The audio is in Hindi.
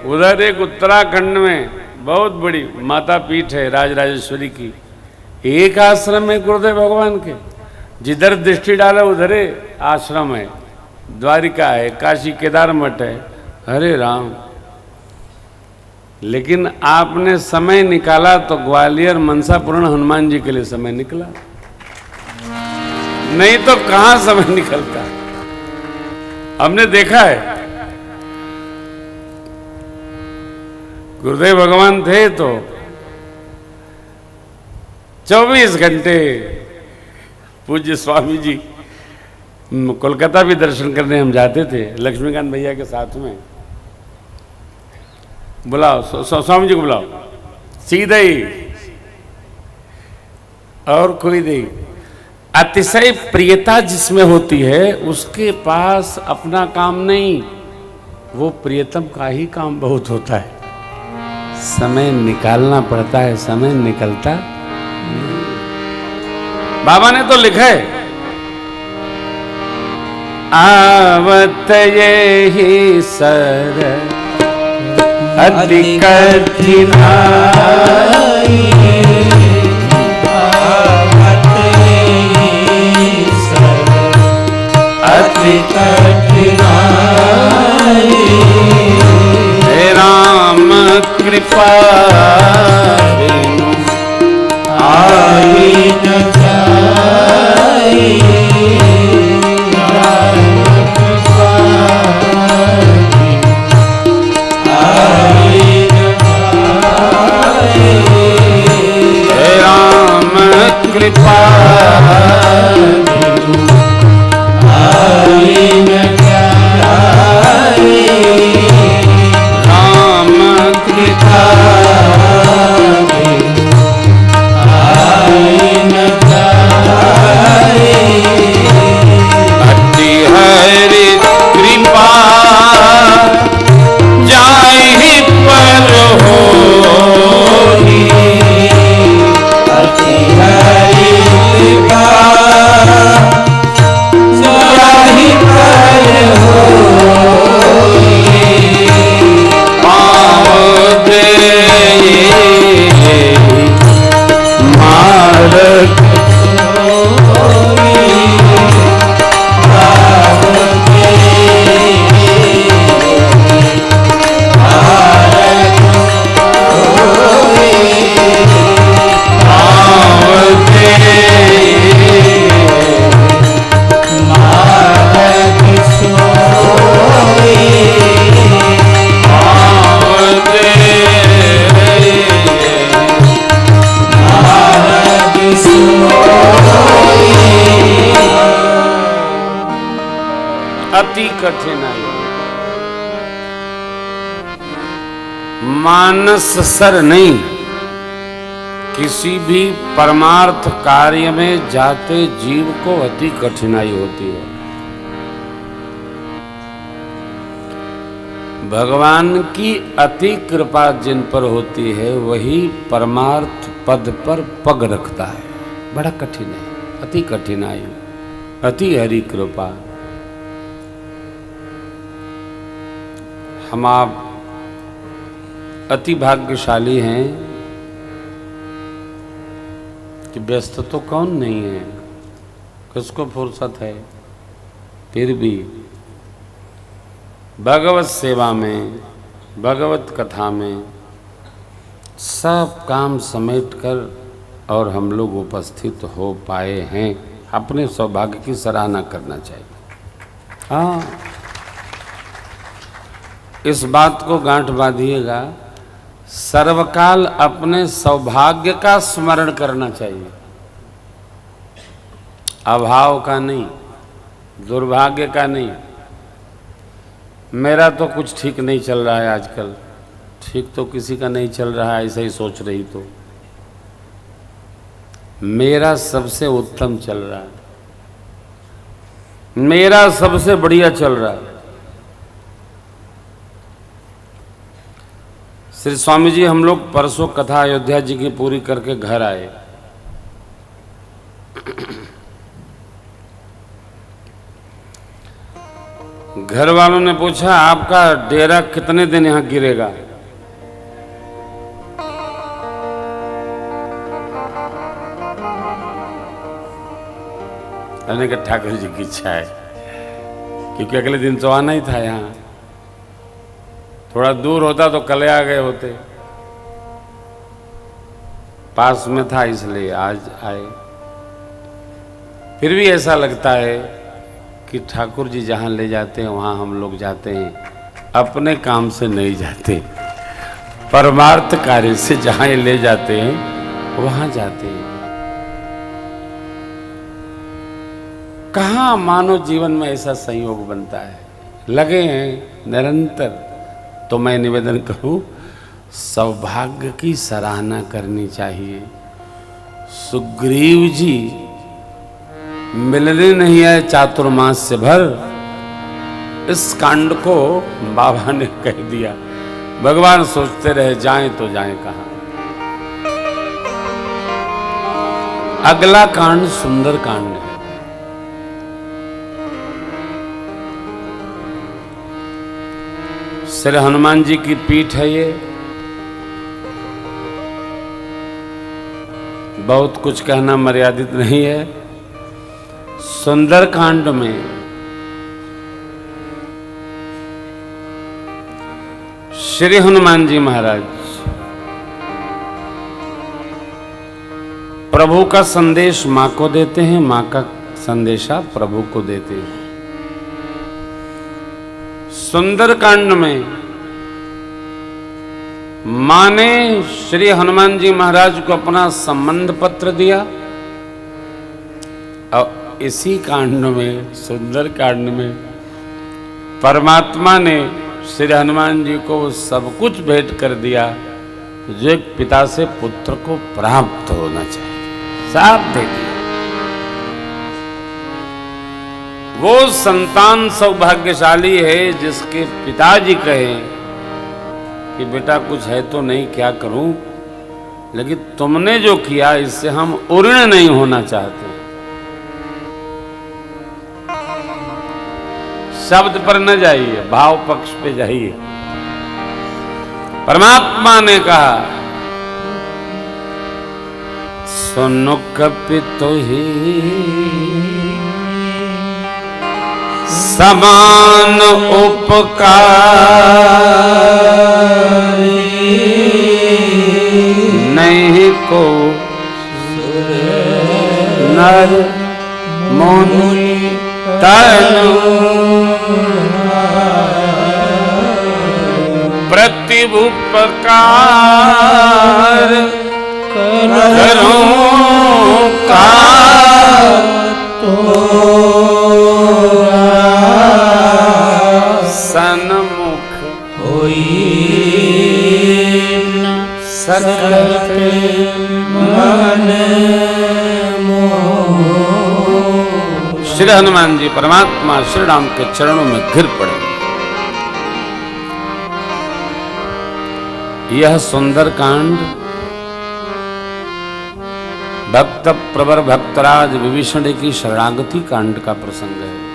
उधर एक उत्तराखंड में बहुत बड़ी माता पीठ है राजराजेश्वरी की, एक आश्रम है गुरुदेव भगवान के, जिधर दृष्टि डाला उधर आश्रम है, द्वारिका है, काशी केदार मठ है। हरे राम, लेकिन आपने समय निकाला तो ग्वालियर मनसापूर्ण हनुमान जी के लिए समय निकला, नहीं तो कहां समय निकलता। हमने देखा है गुरुदेव भगवान थे तो 24 घंटे। पूज्य स्वामी जी कोलकाता भी दर्शन करने हम जाते थे लक्ष्मीकांत भैया के साथ में। बुलाओ स्वामी जी को, बुलाओ सीधे ही, और कोई नहीं। अतिशय प्रियता जिसमें होती है उसके पास अपना काम नहीं, वो प्रियतम का ही काम बहुत होता है। समय निकालना पड़ता है, समय निकलता नहीं। बाबा ने तो लिखा है, आवत ये ही सर अति कठिनाई, आवत ये सर अति कठिनाई, हे राम कृपा बिनु आई न जाई, कृपा आई न जाई, राम कृपा आई न जाई, भक्ति हरि कृपा जाहि पर होई, अति कठिनाई। मानस सर नहीं, किसी भी परमार्थ कार्य में जाते जीव को अति कठिनाई होती है। भगवान की अति कृपा जिन पर होती है वही परमार्थ पद पर पग रखता है। बड़ा कठिन है, अति कठिनाई, अति हरि कृपा। हम आप अति भाग्यशाली हैं कि व्यस्त तो कौन नहीं है, किसको फुर्सत है, फिर भी भगवत सेवा में, भगवत कथा में सब काम समेटकर और हम लोग उपस्थित हो पाए हैं। अपने सौभाग्य की सराहना करना चाहिए। हाँ, इस बात को गांठ बांधिएगा, सर्वकाल अपने सौभाग्य का स्मरण करना चाहिए, अभाव का नहीं, दुर्भाग्य का नहीं। मेरा तो कुछ ठीक नहीं चल रहा है आजकल, ठीक तो किसी का नहीं चल रहा है, ऐसा ही सोच रही तो मेरा सबसे उत्तम चल रहा है, मेरा सबसे बढ़िया चल रहा है। श्री स्वामी जी, हम लोग परसों कथा अयोध्या जी की पूरी करके घर आए। घर वालों ने पूछा आपका डेरा कितने दिन यहां गिरेगा? मैंने कहा ठाकुर जी की इच्छा है, क्योंकि अगले दिन तो आना ही था यहां। थोड़ा दूर होता तो कल आ गए होते, पास में था इसलिए आज आए। फिर भी ऐसा लगता है कि ठाकुर जी जहां ले जाते हैं वहां हम लोग जाते हैं, अपने काम से नहीं जाते, परमार्थ कार्य से जहां ये ले जाते हैं वहां जाते हैं। कहाँ मानव जीवन में ऐसा संयोग बनता है, लगे हैं निरंतर। तो मैं निवेदन करूं, सौभाग्य की सराहना करनी चाहिए। सुग्रीव जी मिलने नहीं आए चातुर्मास से भर, इस कांड को बाबा ने कह दिया। भगवान सोचते रहे जाएं तो जाएं कहां। अगला कांड सुंदर कांड है। श्री हनुमान जी की पीठ है ये। बहुत कुछ कहना मर्यादित नहीं है। सुंदर कांड में श्री हनुमान जी महाराज प्रभु का संदेश मां को देते हैं, मां का संदेशा प्रभु को देते हैं। सुंदर कांड में मां ने श्री हनुमान जी महाराज को अपना संबंध पत्र दिया, और इसी कांड में, सुंदर कांड में, परमात्मा ने श्री हनुमान जी को सब कुछ भेंट कर दिया जो एक पिता से पुत्र को प्राप्त होना चाहिए, साथ दे दिया। वो संतान सौभाग्यशाली है जिसके पिताजी कहें कि बेटा कुछ है तो नहीं, क्या करूं, लेकिन तुमने जो किया इससे हम उऋण नहीं होना चाहते। शब्द पर न जाइए, भाव पक्ष पे जाइए। परमात्मा ने कहा सुनो कपितो ही समान उपकार नहीं को नर मुनि तनु प्रतिभुपकार करो का सन्मुख होई सकत मन मोह। श्री हनुमान जी परमात्मा श्री राम के चरणों में गिर पड़े। यह सुंदर कांड भक्त प्रवर भक्तराज विभीषण की शरणागति कांड का प्रसंग है।